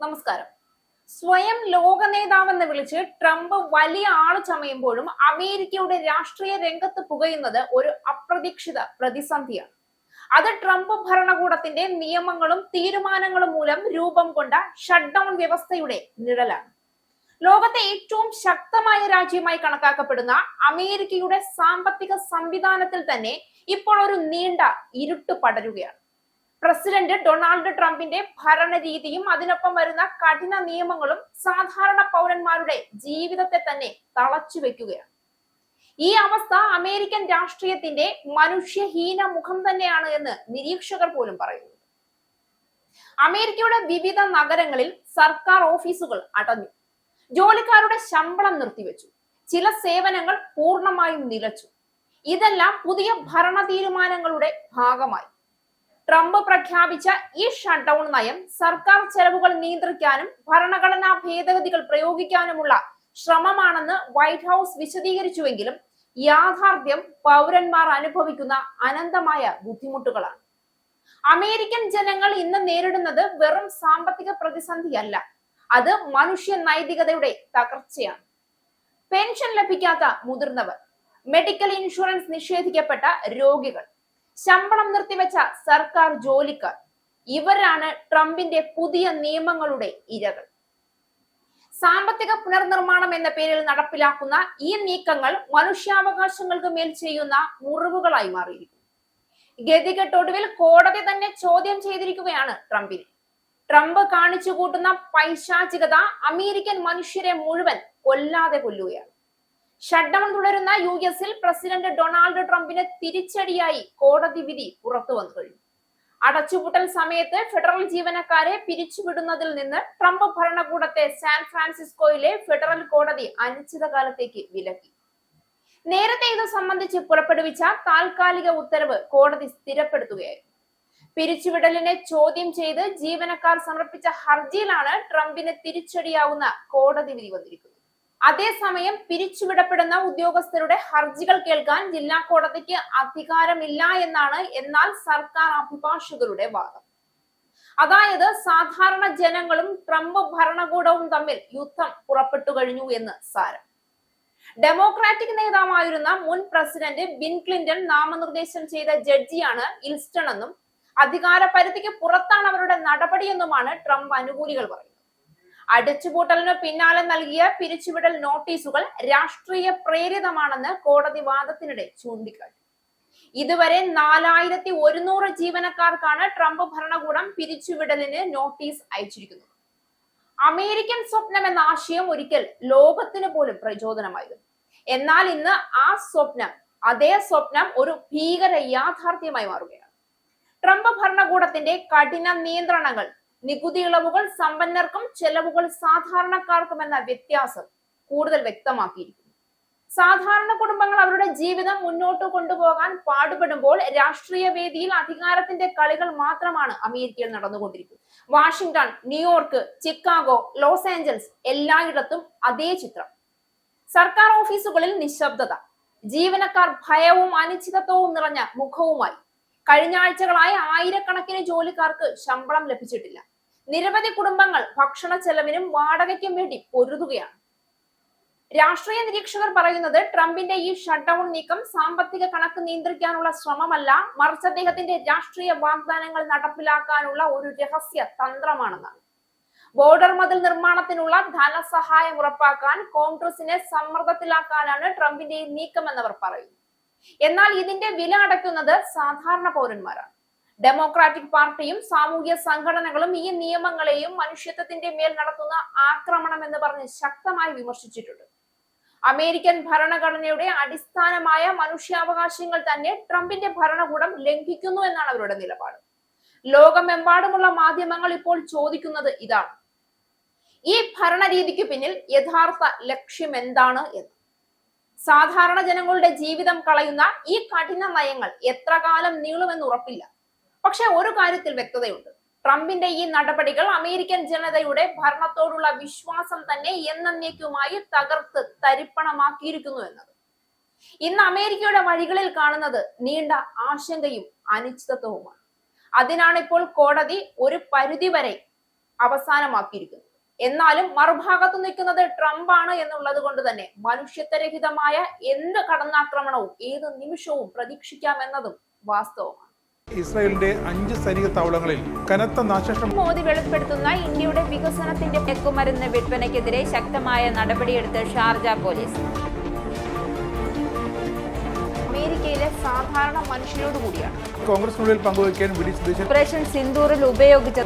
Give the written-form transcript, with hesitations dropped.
നമസ്കാരം. സ്വയം ലോക നേതാവെന്ന് വിളിച്ച് ട്രംപ് വലിയ ആള് ചമയുമ്പോഴും അമേരിക്കയുടെ രാഷ്ട്രീയ രംഗത്ത് പുകയുന്നത് ഒരു അപ്രതീക്ഷിത പ്രതിസന്ധിയാണ്. അത് ട്രംപ് ഭരണകൂടത്തിന്റെ നിയമങ്ങളും തീരുമാനങ്ങളും മൂലം രൂപം കൊണ്ട ഷട്ട്ഡൌൺ വ്യവസ്ഥയുടെ നിഴലാണ്. ലോകത്തെ ഏറ്റവും ശക്തമായ രാജ്യമായി കണക്കാക്കപ്പെടുന്ന അമേരിക്കയുടെ സാമ്പത്തിക സംവിധാനത്തിൽ തന്നെ ഇപ്പോൾ ഒരു നീണ്ട ഇരുട്ട് പടരുകയാണ്. പ്രസിഡന്റ് ഡൊണാൾഡ് ട്രംപിന്റെ ഭരണരീതിയും അതിനൊപ്പം വരുന്ന കഠിന നിയമങ്ങളും സാധാരണ പൗരന്മാരുടെ ജീവിതത്തെ തന്നെ തളച്ചു വെക്കുകയാണ്. ഈ അവസ്ഥ അമേരിക്കൻ രാഷ്ട്രീയത്തിന്റെ മനുഷ്യഹീന മുഖം തന്നെയാണ് എന്ന് നിരീക്ഷകർ പോലും പറയുന്നു. അമേരിക്കയുടെ വിവിധ നഗരങ്ങളിൽ സർക്കാർ ഓഫീസുകൾ അടഞ്ഞു, ജോലിക്കാരുടെ ശമ്പളം നിർത്തിവെച്ചു, ചില സേവനങ്ങൾ പൂർണ്ണമായും നിലച്ചു. ഇതെല്ലാം പുതിയ ഭരണ തീരുമാനങ്ങളുടെ ഭാഗമായി. ട്രംപ് പ്രഖ്യാപിച്ച ഈ ഷട്ട്ഡൌൺ നയം സർക്കാർ ചെലവുകൾ നിയന്ത്രിക്കാനും ഭരണഘടനാ ഭേദഗതികൾ പ്രയോഗിക്കാനുമുള്ള ശ്രമമാണെന്ന് വൈറ്റ് ഹൗസ് വിശദീകരിച്ചുവെങ്കിലും യാഥാർത്ഥ്യം പൗരന്മാർ അനുഭവിക്കുന്ന അനന്തമായ ബുദ്ധിമുട്ടുകളാണ്. അമേരിക്കൻ ജനങ്ങൾ ഇന്ന് നേരിടുന്നത് വെറും സാമ്പത്തിക പ്രതിസന്ധിയല്ല, അത് മനുഷ്യ നൈതികതയുടെ തകർച്ചയാണ്. പെൻഷൻ ലഭിക്കാത്ത മുതിർന്നവർ, മെഡിക്കൽ ഇൻഷുറൻസ് നിഷേധിക്കപ്പെട്ട രോഗികൾ, ശമ്പളം നിർത്തിവെച്ച സർക്കാർ ജോലിക്കാർ, ഇവരാണ് ട്രംപിന്റെ പുതിയ നിയമങ്ങളുടെ ഇരകൾ. സാമ്പത്തിക പുനർനിർമ്മാണം എന്ന പേരിൽ നടപ്പിലാക്കുന്ന ഈ നീക്കങ്ങൾ മനുഷ്യാവകാശങ്ങൾക്ക് മേൽ ചെയ്യുന്ന മുറിവുകളായി മാറിയിരിക്കുന്നു. ഗതികെട്ടൊടുവിൽ കോടതി തന്നെ ചോദ്യം ചെയ്തിരിക്കുകയാണ് ട്രംപിനെ. ട്രംപ് കാണിച്ചു കൂട്ടുന്ന പൈശാചികത അമേരിക്കൻ മനുഷ്യരെ മുഴുവൻ കൊല്ലാതെ കൊല്ലുകയാണ്. ഷട്ട്ഡൌൺ തുടരുന്ന യുഎസിൽ പ്രസിഡന്റ് ഡൊണാൾഡ് ട്രംപിന് തിരിച്ചടിയായി കോടതി വിധി പുറത്തു വന്നു കഴിഞ്ഞു. അടച്ചുപൂട്ടൽ സമയത്ത് ഫെഡറൽ ജീവനക്കാരെ പിരിച്ചുവിടുന്നതിൽ നിന്ന് ട്രംപ് ഭരണകൂടത്തെ സാൻ ഫ്രാൻസിസ്കോയിലെ ഫെഡറൽ കോടതി അനിശ്ചിതകാലത്തേക്ക് വിലക്കി. നേരത്തെ ഇത് സംബന്ധിച്ച് പുറപ്പെടുവിച്ച താൽക്കാലിക ഉത്തരവ് കോടതി സ്ഥിരപ്പെടുത്തുകയായിരുന്നു. പിരിച്ചുവിടലിനെ ചോദ്യം ചെയ്ത് ജീവനക്കാർ സമർപ്പിച്ച ഹർജിയിലാണ് ട്രംപിന് തിരിച്ചടിയാവുന്ന കോടതി വിധി വന്നിരിക്കുന്നത്. അതേസമയം പിരിച്ചുവിടപ്പെടുന്ന ഉദ്യോഗസ്ഥരുടെ ഹർജികൾ കേൾക്കാൻ ജില്ലാ കോടതിക്ക് അധികാരമില്ല എന്നാൽ സർക്കാർ അഭിഭാഷകരുടെ വാദം. അതായത് സാധാരണ ജനങ്ങളും ട്രംപ് ഭരണകൂടവും തമ്മിൽ യുദ്ധം പുറപ്പെട്ടു കഴിഞ്ഞു എന്ന് സാരം. ഡെമോക്രാറ്റിക് നേതാവായിരുന്ന മുൻ പ്രസിഡന്റ് ബിൽ ക്ലിന്റൺ നാമനിർദ്ദേശം ചെയ്ത ജഡ്ജിയാണ് ഇൽസ്റ്റൺ എന്നും അധികാര പരിധിക്ക് പുറത്താണ് അവരുടെ നടപടിയെന്നുമാണ് ട്രംപ് അനുകൂലികൾ പറയുന്നത്. അടച്ചുപൂട്ടലിന് പിന്നാലെ നൽകിയ പിരിച്ചുവിടൽ നോട്ടീസുകൾ രാഷ്ട്രീയ പ്രേരിതമാണെന്ന് കോടതി വാദത്തിനിടെ ചൂണ്ടിക്കാട്ടി. ഇതുവരെ 4100 ജീവനക്കാർക്കാണ് ട്രംപ് ഭരണകൂടം പിരിച്ചുവിടലിന് നോട്ടീസ് അയച്ചിരിക്കുന്നത്. അമേരിക്കൻ സ്വപ്നം എന്ന ആശയം ഒരിക്കൽ ലോകത്തിന് പോലും പ്രചോദനമായിരുന്നു. എന്നാൽ ഇന്ന് അതേ സ്വപ്നം ഒരു ഭീകര യാഥാർത്ഥ്യമായി മാറുകയാണ്. ട്രംപ് ഭരണകൂടത്തിന്റെ കഠിന നിയന്ത്രണങ്ങൾ, നികുതി ഇളവുകൾ സമ്പന്നർക്കും ചെലവുകൾ സാധാരണക്കാർക്കും എന്ന വ്യത്യാസം കൂടുതൽ വ്യക്തമാക്കിയിരിക്കുന്നു. സാധാരണ കുടുംബങ്ങൾ അവരുടെ ജീവിതം മുന്നോട്ട് കൊണ്ടുപോകാൻ പാടുപെടുമ്പോൾ രാഷ്ട്രീയ വേദിയിൽ അധികാരത്തിന്റെ കളികൾ മാത്രമാണ് അമേരിക്കയിൽ നടന്നുകൊണ്ടിരിക്കുന്നത്. Washington, New York, Chicago, Los Angeles എല്ലായിടത്തും അതേ ചിത്രം. സർക്കാർ ഓഫീസുകളിൽ നിശബ്ദത, ജീവനക്കാർ ഭയവും അനിശ്ചിതത്വവും നിറഞ്ഞ മുഖവുമായി. കഴിഞ്ഞ ആഴ്ചകളായി ആയിരക്കണക്കിന് ജോലിക്കാർക്ക് ശമ്പളം ലഭിച്ചിട്ടില്ല. നിരവധി കുടുംബങ്ങൾ ഭക്ഷണ ചെലവിനും വാടകയ്ക്കും വേണ്ടി പൊരുതുകയാണ്. രാഷ്ട്രീയ നിരീക്ഷകർ പറയുന്നത് ട്രംപിന്റെ ഈ ഷട്ട്ഡൌൺ നീക്കം സാമ്പത്തിക കണക്ക് നിയന്ത്രിക്കാനുള്ള ശ്രമമല്ല, മറിച്ച് അദ്ദേഹത്തിന്റെ രാഷ്ട്രീയ വാഗ്ദാനങ്ങൾ നടപ്പിലാക്കാനുള്ള ഒരു രഹസ്യ തന്ത്രമാണെന്നാണ്. ബോർഡർ മതിൽ നിർമ്മാണത്തിനുള്ള ധനസഹായം ഉറപ്പാക്കാൻ കോൺഗ്രസിനെ സമ്മർദ്ദത്തിലാക്കാനാണ് ട്രംപിന്റെ ഈ നീക്കമെന്നവർ പറയുന്നു. എന്നാൽ ഇതിന്റെ വില അടയ്ക്കുന്നത് സാധാരണ പൗരന്മാരാണ്. ഡെമോക്രാറ്റിക് പാർട്ടിയും സാമൂഹ്യ സംഘടനകളും ഈ നിയമങ്ങളെയും മനുഷ്യത്വത്തിന്റെ മേൽ നടത്തുന്ന ആക്രമണം എന്ന് പറഞ്ഞ് ശക്തമായി വിമർശിച്ചിട്ടുണ്ട്. അമേരിക്കൻ ഭരണഘടനയുടെ അടിസ്ഥാനമായ മനുഷ്യാവകാശങ്ങൾ തന്നെ ട്രംപിന്റെ ഭരണകൂടം ലംഘിക്കുന്നു എന്നാണ് അവരുടെ നിലപാട്. ലോകമെമ്പാടുമുള്ള മാധ്യമങ്ങൾ ഇപ്പോൾ ചോദിക്കുന്നത് ഇതാണ്: ഈ ഭരണരീതിക്ക് പിന്നിൽ യഥാർത്ഥ ലക്ഷ്യം എന്താണ് എന്ന്. സാധാരണ ജനങ്ങളുടെ ജീവിതം കളയുന്ന ഈ കഠിന നയങ്ങൾ എത്ര കാലം നീളുമെന്ന് ഉറപ്പില്ല. പക്ഷെ ഒരു കാര്യത്തിൽ വ്യക്തതയുണ്ട്: ട്രംപിന്റെ ഈ നടപടികൾ അമേരിക്കൻ ജനതയുടെ ഭരണത്തോടുള്ള വിശ്വാസം തന്നെ എന്നേക്കുമായി തകർത്ത് തരിപ്പണമാക്കിയിരിക്കുന്നു എന്നത്. ഇന്ന് അമേരിക്കയുടെ വഴികളിൽ കാണുന്നത് നീണ്ട ആശങ്കയും അനിശ്ചിതത്വവുമാണ്. അതിനാണ് ഇപ്പോൾ കോടതി ഒരു പരിധിവരെ അവസാനമാക്കിയിരിക്കുന്നു. എന്നാലും മറുഭാഗത്ത് നിൽക്കുന്നത് ട്രംപ് ആണ് എന്നുള്ളത് കൊണ്ട് തന്നെ മനുഷ്യത്വരഹിതമായ എന്ത് കടന്നാക്രമണവും ഏത് നിമിഷവും പ്രതീക്ഷിക്കാമെന്നതും വാസ്തവമാണ്. ഇസ്രായേലിന്റെ 5 സൈനിക താവളങ്ങളിൽ കനത്ത നാശനഷ്ടം. മോദി വെളിപ്പെടുത്തുന്ന ഇന്ത്യയുടെ വികസനത്തിന്റെ മയക്കുമരുന്ന് വിൽപ്പനയ്ക്കെതിരെ ശക്തമായ നടപടിയെടുത്ത് ഷാർജ പോലീസ്. അമേരിക്കയിലെ സാധാരണ മനുഷ്യരോട് കൂടിയാണ് കോൺഗ്രസിനുള്ളിൽ പങ്കുവയ്ക്കാൻ വി ഡി സതീശൻ ഓപ്പറേഷൻ സിന്ദൂറിൽ ഉപയോഗിച്ച